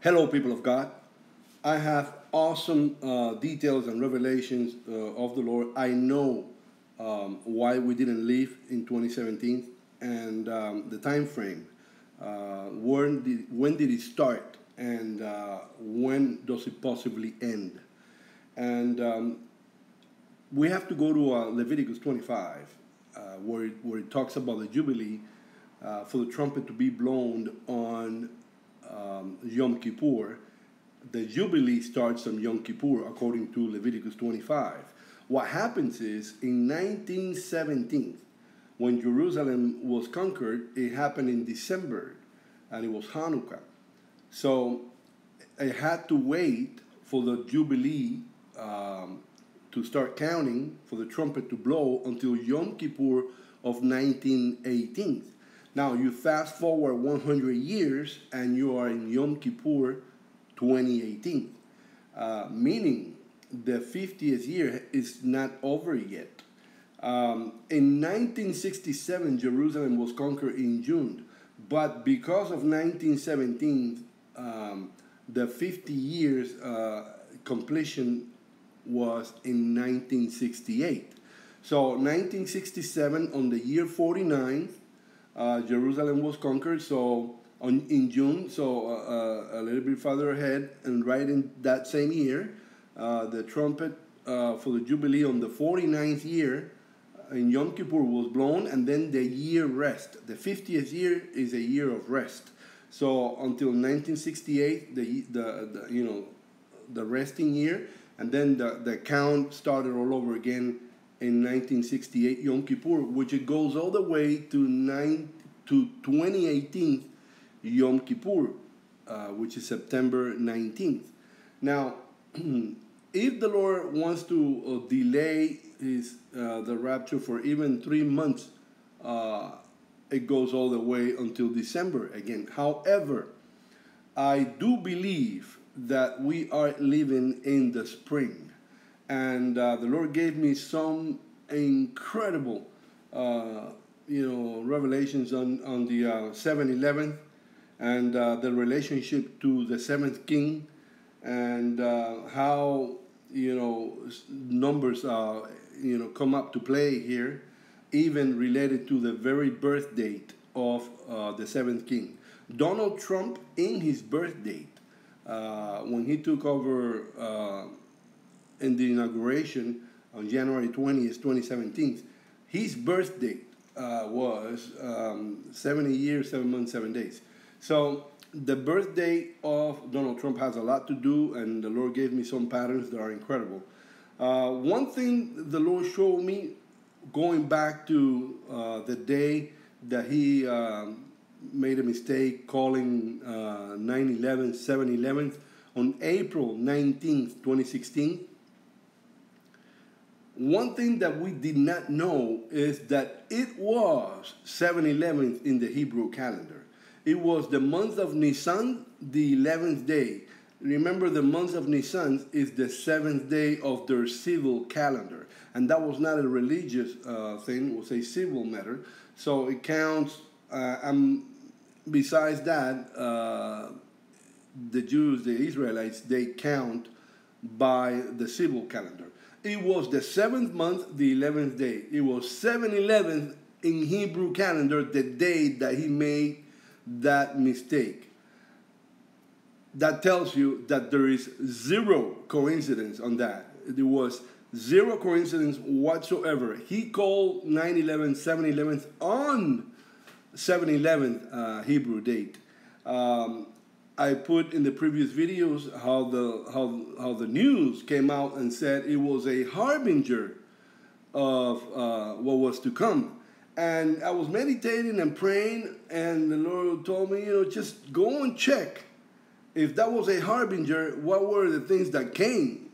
Hello, people of God. I have awesome details and revelations of the Lord. I know why we didn't leave in 2017 and the time frame. When did it start and when does it possibly end? And we have to go to Leviticus 25, where it talks about the Jubilee for the trumpet to be blown on Yom Kippur. The Jubilee starts on Yom Kippur, according to Leviticus 25. What happens is, in 1917, when Jerusalem was conquered, it happened in December, and it was Hanukkah. So it had to wait for the Jubilee to start counting, for the trumpet to blow, until Yom Kippur of 1918. Now, you fast forward 100 years, and you are in Yom Kippur 2018, meaning the 50th year is not over yet. In 1967, Jerusalem was conquered in June, but because of 1917, the 50 years completion was in 1968. So 1967, on the year 49, Jerusalem was conquered. So in June, so a little bit further ahead, and right in that same year, the trumpet for the Jubilee on the 49th year in Yom Kippur was blown, and then the year rest. The 50th year is a year of rest. So until 1968, the resting year, and then the count started all over again in 1968 Yom Kippur, which it goes all the way to 2018 Yom Kippur, which is September 19th. Now, if the Lord wants to delay the rapture for even 3 months, it goes all the way until December again. However, I do believe that we are living in the spring. And the Lord gave me some incredible, revelations on the 7-11 and the relationship to the seventh king, and how numbers come up to play here, even related to the very birth date of the seventh king. Donald Trump, in his birth date, when he took over in the inauguration on January 20th, 2017, his birth date was 70 years, 7 months, 7 days. So the birth date of Donald Trump has a lot to do, and the Lord gave me some patterns that are incredible. One thing the Lord showed me, going back to the day that he made a mistake calling 9/11 7/11 on April 19th, 2016. One thing that we did not know is that it was 7/11 in the Hebrew calendar. It was the month of Nisan, the 11th day. Remember, the month of Nisan is the 7th day of their civil calendar. And that was not a religious thing, it was a civil matter. So it counts, besides that, the Jews, the Israelites, they count by the civil calendar. It was the 7th month, the 11th day. It was 7/11 in Hebrew calendar, the day that he made that mistake. That tells you that there is zero coincidence on that. There was zero coincidence whatsoever. He called 9/11 7/11 on 7/11 Hebrew date. I put in the previous videos how the news came out and said it was a harbinger of what was to come. And I was meditating and praying, and the Lord told me, just go and check. If that was a harbinger, what were the things that came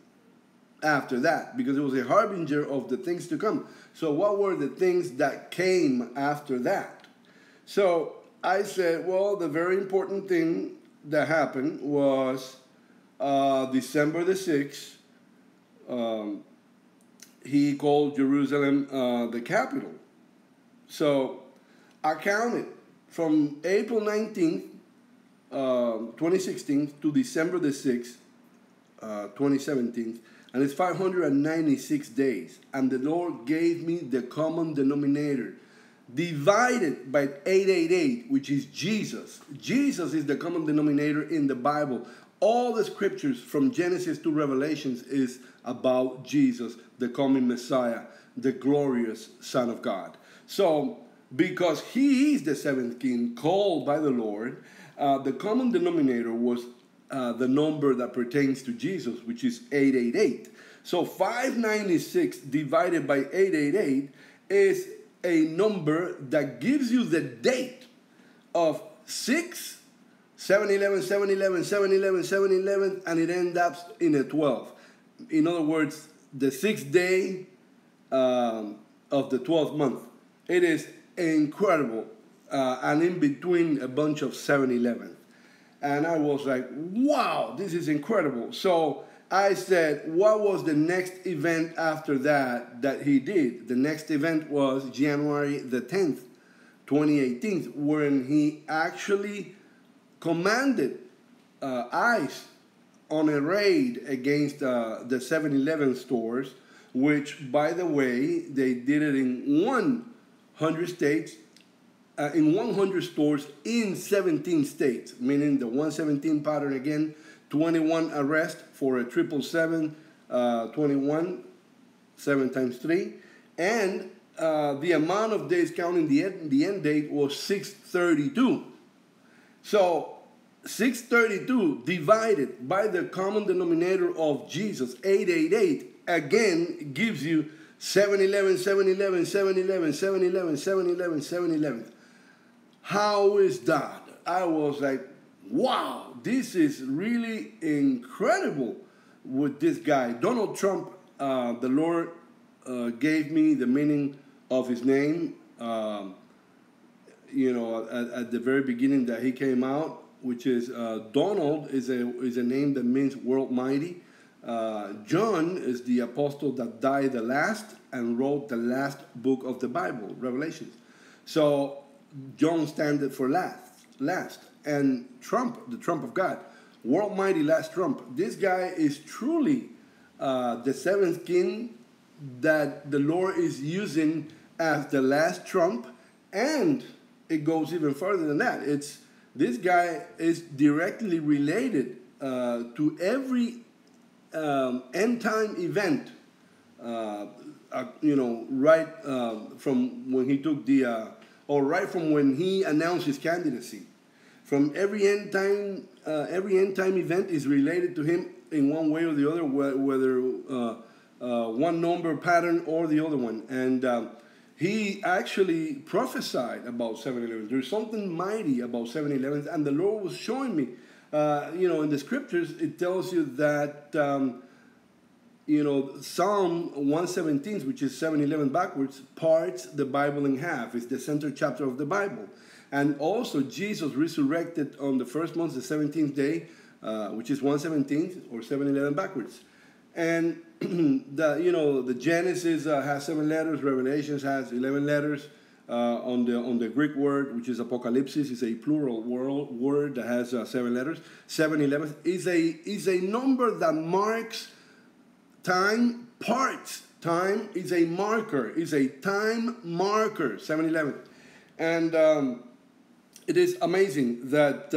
after that? Because it was a harbinger of the things to come. So what were the things that came after that? So I said, well, the very important thing that happened was December the 6th, he called Jerusalem the capital. So I counted from April 19th 2016 to December the 6th, 2017, and it's 596 days. And the Lord gave me the common denominator, divided by 888, which is Jesus. Jesus is the common denominator in the Bible. All the scriptures from Genesis to Revelations is about Jesus, the coming Messiah, the glorious Son of God. So, because he is the seventh king called by the Lord, the common denominator was the number that pertains to Jesus, which is 888. So 596 divided by 888 is a number that gives you the date of 6, 7-11, 7-11, 7-11, 7-11, and it ends up in a 12. In other words, the 6th day of the 12th month. It is incredible, and in between a bunch of 7-11. And I was like, wow, this is incredible. So I said, what was the next event after that he did? The next event was January the 10th, 2018, when he actually commanded ICE on a raid against the 7-Eleven stores, which, by the way, they did it in 100 states, in 100 stores in 17 states, meaning the 117 pattern again, 21 arrests for a 777, 21, 7 times 3, and the amount of days counting the end date was 632. So 632 divided by the common denominator of Jesus, 888, again gives you 7-11, 7-11, 7-11, 7-11, 7-11, 7-11. How is that? I was like, wow, this is really incredible with this guy. Donald Trump, the Lord gave me the meaning of his name, at the very beginning that he came out, which is Donald is a name that means world mighty. John is the apostle that died the last and wrote the last book of the Bible, Revelations. So John stands for last. And Trump, the Trump of God, world mighty last Trump. This guy is truly the seventh king that the Lord is using as the last Trump. And it goes even further than that. This guy is directly related to every end time event, right from when he took right from when he announced his candidacy. From every end time event is related to him in one way or the other, whether one number pattern or the other one. And he actually prophesied about 7-11. There's something mighty about 7-11, and the Lord was showing me. In the scriptures, it tells you that, Psalm 117, which is 7-11 backwards, parts the Bible in half. It's the center chapter of the Bible. And also, Jesus resurrected on the first month, the 17th day, which is 117 or 7-11 backwards. And the Genesis has 7 letters, Revelations has 11 letters. On the Greek word, which is apocalypse, is a plural word that has 7 letters. 7-11 is a number that marks time parts. Time is a marker, is a time marker, 7-11. And it is amazing that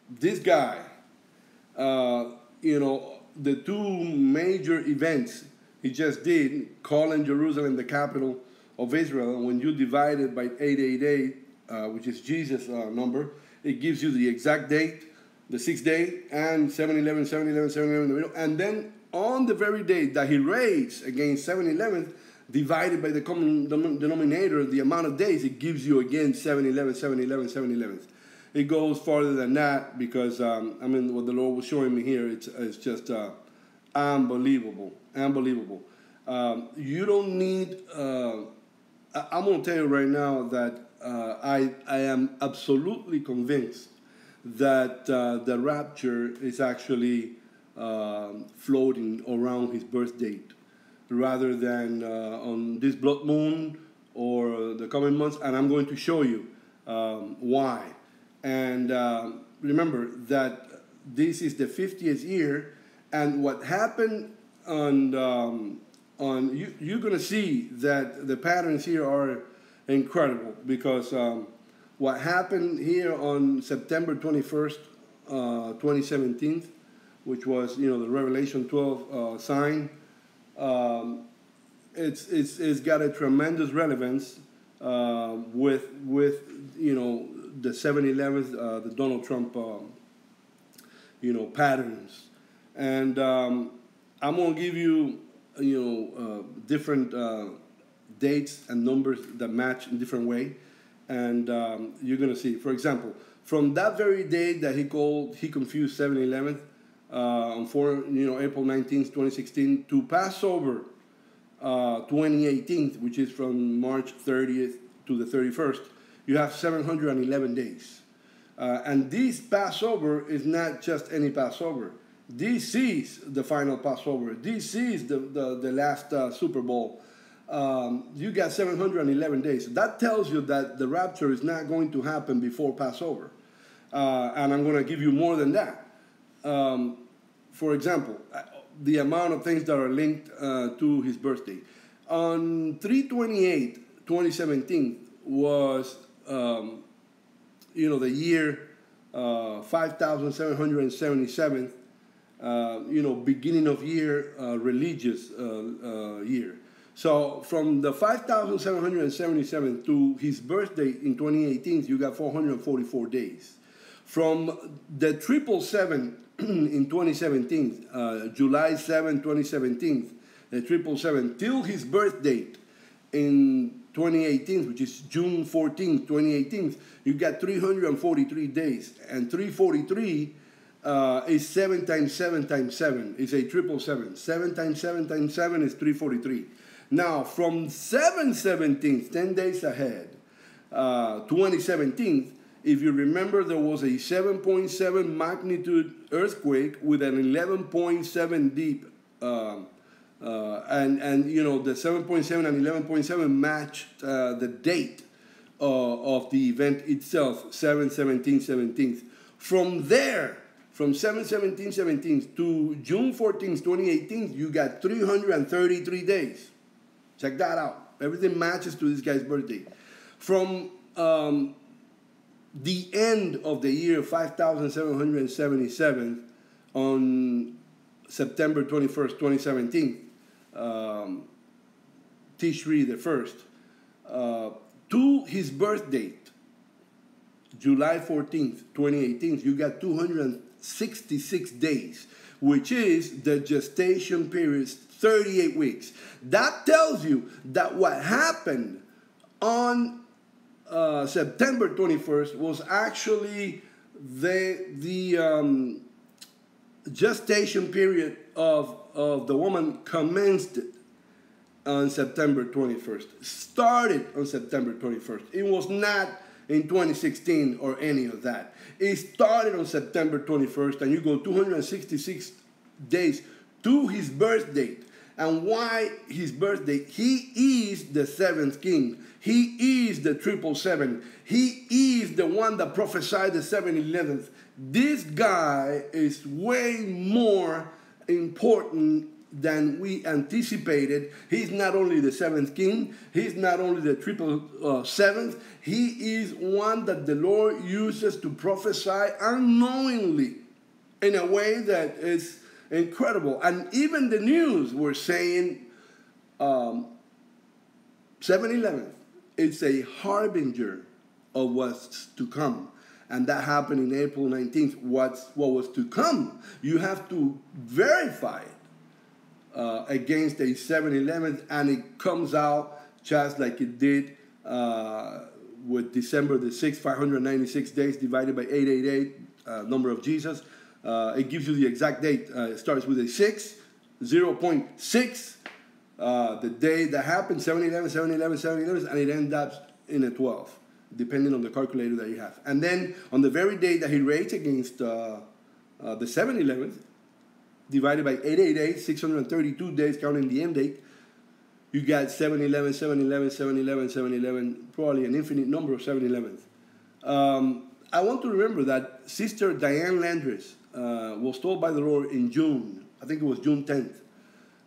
this guy, the 2 major events he just did, calling Jerusalem the capital of Israel, and when you divide it by 888, which is Jesus' number, it gives you the exact date, the 6th day, and 7-11, 7-11, 7-11 in the middle. And then on the very day that he raids against 7-11, divided by the common denominator, the amount of days, it gives you again 7-11, 7-11, 7-11. It goes farther than that because, what the Lord was showing me here, it's just unbelievable, unbelievable. You don't need... I'm going to tell you right now that I am absolutely convinced that the rapture is actually floating around his birth date rather than on this blood moon or the coming months. And I'm going to show you why. And remember that this is the 50th year, and what happened you're going to see that the patterns here are incredible, because what happened here on September 21st, 2017, which was, the Revelation 12 sign, it's got a tremendous relevance with the 7/11, the Donald Trump patterns, and I'm gonna give you different dates and numbers that match in different way, and you're gonna see, for example, from that very day that he confused 7/11 on April 19th, 2016, to Passover 2018, which is from March 30th to the 31st, you have 711 days. And this Passover is not just any Passover. This is the final Passover. This is the last Super Bowl. You got 711 days. That tells you that the rapture is not going to happen before Passover. And I'm going to give you more than that. For example, the amount of things that are linked to his birthday. On 3/28/2017 was, the year 5,777th, beginning of year religious year. So from the 5,777th to his birthday in 2018, you got 444 days. From the 777 in 2017, July 7, 2017, the 777, till his birth date in 2018, which is June 14, 2018, you got 343 days. And 343 is 7 times 7 times 7. It's a 777. 7 times 7 times 7 is 343. Now, from 7/17, 10 days ahead, 2017, if you remember, there was a 7.7 magnitude earthquake with an 11.7 deep, and the 7.7 and 11.7 matched the date of the event itself, 7/17/17. From there, from 7/17/17 to June 14th, 2018, you got 333 days. Check that out. Everything matches to this guy's birthday. From the end of the year 5,777 on September 21st, 2017, Tishri the 1st, to his birth date, July 14th, 2018, you got 266 days, which is the gestation period, 38 weeks. That tells you that what happened on September 21st was actually the gestation period of the woman commenced on September 21st. Started on September 21st. It was not in 2016 or any of that. It started on September 21st, and you go 266 days to his birth date. And why his birthday? He is the seventh king. He is the 777. He is the one that prophesied the 7/11. This guy is way more important than we anticipated. He's not only the seventh king, he's not only the 777, he is one that the Lord uses to prophesy unknowingly in a way that is incredible. And even the news were saying 7/11, it's a harbinger of what's to come. And that happened in April 19th. What was to come, you have to verify it against a 7/11, and it comes out just like it did with December the 6th, 596 days divided by 888, number of Jesus. It gives you the exact date. It starts with a 6, 0.6, the day that happened, 7/11, 7/11, 7/11, and it ends up in a 12, depending on the calculator that you have. And then on the very day that he raised against the 7/11, divided by 888, 632 days counting the end date, you got 7/11, 7/11, 7/11, 7/11, probably an infinite number of 7/11s. I want to remember that Sister Diane Landris was told by the Lord in June, I think it was June 10th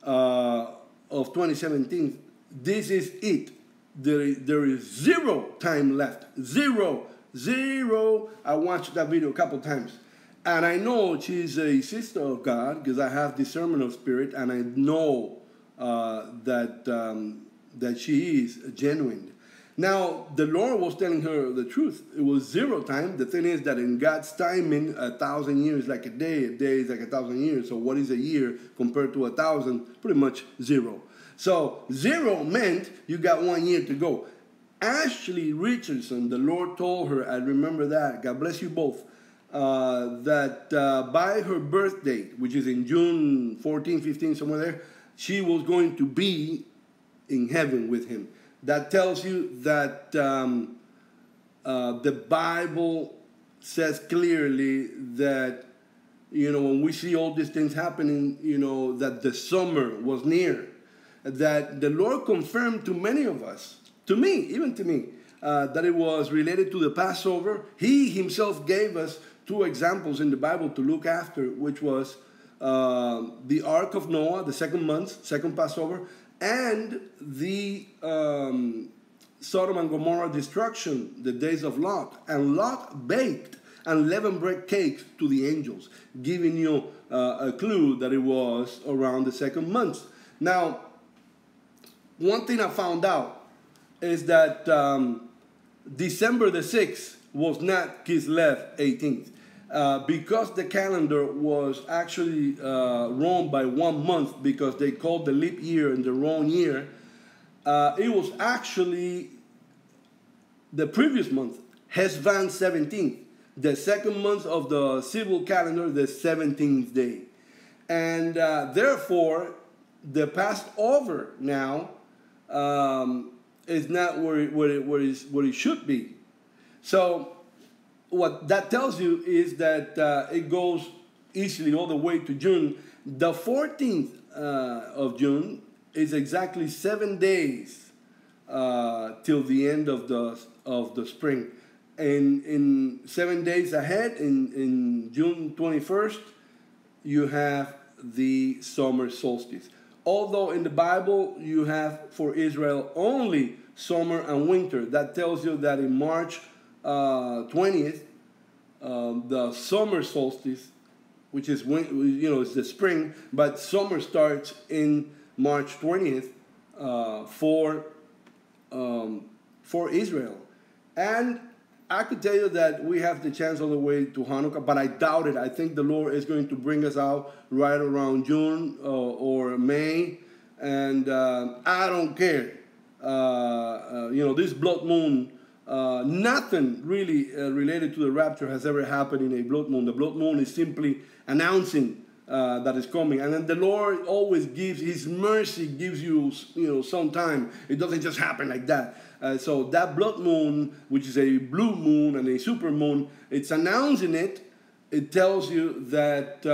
of 2017, this is it. There is zero time left. Zero. I watched that video a couple times. And I know she's a sister of God because I have discernment of spirit, and I know that she is genuine. Now, the Lord was telling her the truth. It was zero time. The thing is that in God's timing, 1,000 years like a day is like 1,000 years. So what is a year compared to 1,000? Pretty much zero. So zero meant you got 1 year to go. Ashley Richardson, the Lord told her, I remember that, God bless you both, that by her birth date, which is in June 14, 15, somewhere there, she was going to be in heaven with him. That tells you that the Bible says clearly that, when we see all these things happening, that the summer was near. That the Lord confirmed to many of us, to me, even to me, that it was related to the Passover. He himself gave us 2 examples in the Bible to look after, which was the Ark of Noah, the second month, second Passover, and the Sodom and Gomorrah destruction, the days of Lot. And Lot baked unleavened bread cakes to the angels, giving you a clue that it was around the second month. Now, one thing I found out is that December the 6th was not Kislev 18th. Because the calendar was actually wrong by 1 month because they called the leap year in the wrong year, it was actually the previous month, Heshvan 17th, the second month of the civil calendar, the 17th day. And therefore, the Passover now is not where it should be. So what that tells you is that it goes easily all the way to June. The 14th of June is exactly 7 days till the end of the spring. And in 7 days ahead, in June 21st, you have the summer solstice. Although in the Bible you have for Israel only summer and winter. That tells you that in March 20th, the summer solstice, which is it's the spring, but summer starts in March 20th for Israel. And I could tell you that we have the chance all the way to Hanukkah, but I doubt it. I think the Lord is going to bring us out right around June or May, and I don't care. This blood moon, nothing really related to the rapture has ever happened in a blood moon. The blood moon is simply announcing that is coming, and then the Lord always gives His mercy, gives you some time. It doesn't just happen like that. So that blood moon, which is a blue moon and a super moon, it's announcing it. It tells you that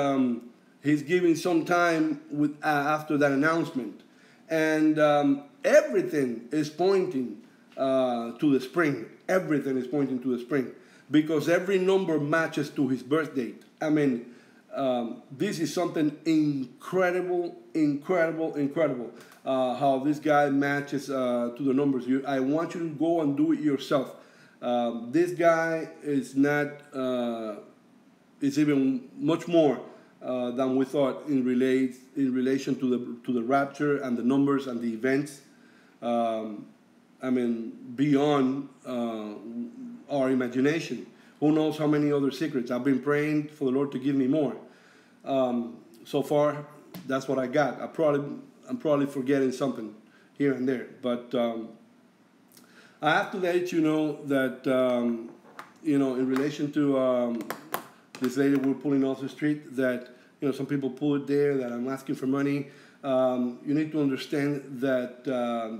He's giving some time after that announcement, and everything is pointing to the spring. Everything is pointing to the spring because every number matches to His birth date. I mean, this is something incredible. How this guy matches to the numbers. I want you to go and do it yourself. This guy is not. It's even much more than we thought in relation to the rapture and the numbers and the events. Beyond our imagination. Who knows how many other secrets? I've been praying for the Lord to give me more. So far, that's what I got. I'm probably forgetting something here and there. But I have to let you know that, in relation to this lady we're pulling off the street, that, some people pull it there, that I'm asking for money. You need to understand that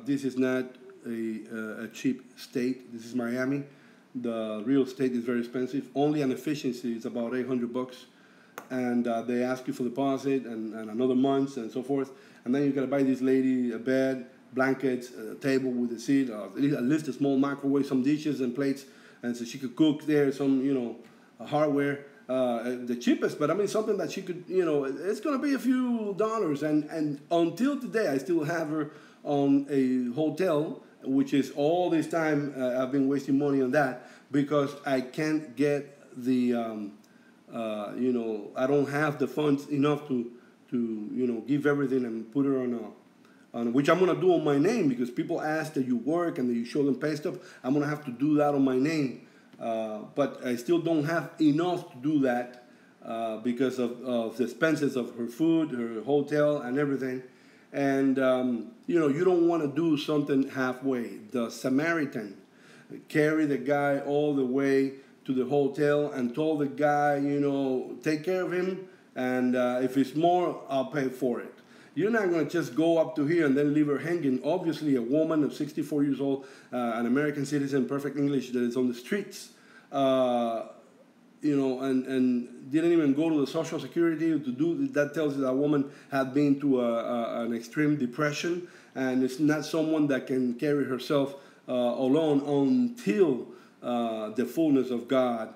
this is not a cheap state. This is Miami. The real estate is very expensive. Only an efficiency is about $800, and they ask you for deposit and another month and so forth. And then you gotta buy this lady a bed, blankets, a table with a seat, at least a small microwave, some dishes and plates. and so she could cook there some, hardware, the cheapest, but I mean something that she could, it's going to be a few dollars. And until today, I still have her on a hotel, which is all this time I've been wasting money on that because I can't get the, I don't have the funds enough to give everything and put her on which I'm going to do on my name, because people ask that you work and that you show them pay stuff. I'm going to have to do that on my name. But I still don't have enough to do that because of the expenses of her food, her hotel, and everything. And, you don't want to do something halfway. The Samaritan carried the guy all the way to the hotel and told the guy, take care of him, and if it's more, I'll pay for it. You're not going to just go up to here and then leave her hanging. Obviously, a woman of 64 years old, an American citizen, perfect English, that is on the streets, and didn't even go to the Social Security to do that. Tells you that woman had been to an extreme depression, and it's not someone that can carry herself alone until the fullness of God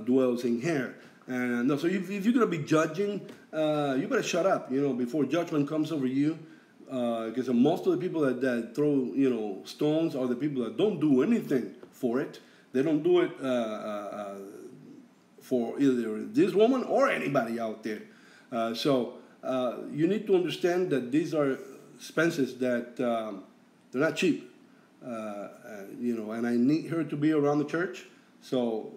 dwells in her. And so if you're going to be judging, you better shut up, before judgment comes over you. Because most of the people that throw, stones are the people that don't do anything for it. They don't do it for either this woman or anybody out there. So you need to understand that these are expenses that they're not cheap. And I need her to be around the church. So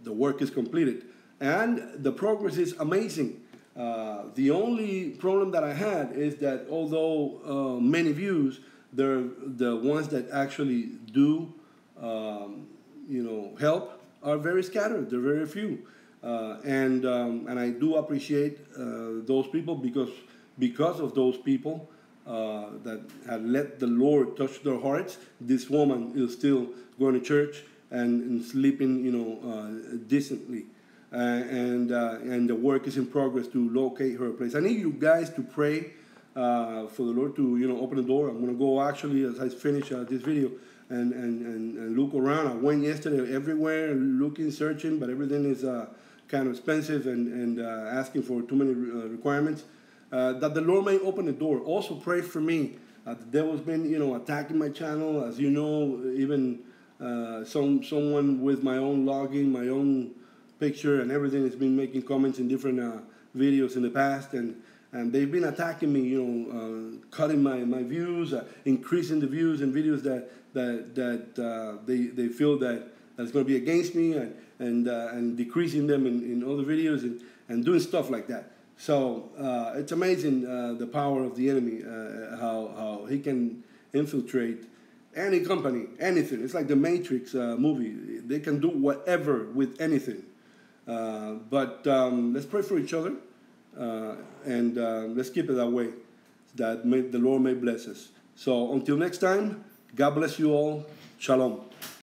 the work is completed. And the progress is amazing. The only problem that I had is that although many views, they're the ones that actually do, help are very scattered. They're very few. And I do appreciate those people because of those people that have let the Lord touch their hearts. This woman is still going to church and sleeping, decently. And the work is in progress to locate her place. I need you guys to pray for the Lord to, open the door. I'm going to go actually, as I finish this video, and look around. I went yesterday everywhere, looking, searching, but everything is kind of expensive and asking for too many requirements. That the Lord may open the door. Also pray for me. The devil's been, attacking my channel, as you know, even someone with my own login, my own picture and everything has been making comments in different videos in the past, and they've been attacking me, cutting my views, increasing the views in videos that they feel that's going to be against me, and decreasing them in other videos, and doing stuff like that. So it's amazing the power of the enemy, how he can infiltrate any company, anything. It's like the Matrix movie. They can do whatever with anything. But let's pray for each other, and let's keep it that way, that the Lord may bless us. So until next time, God bless you all. Shalom.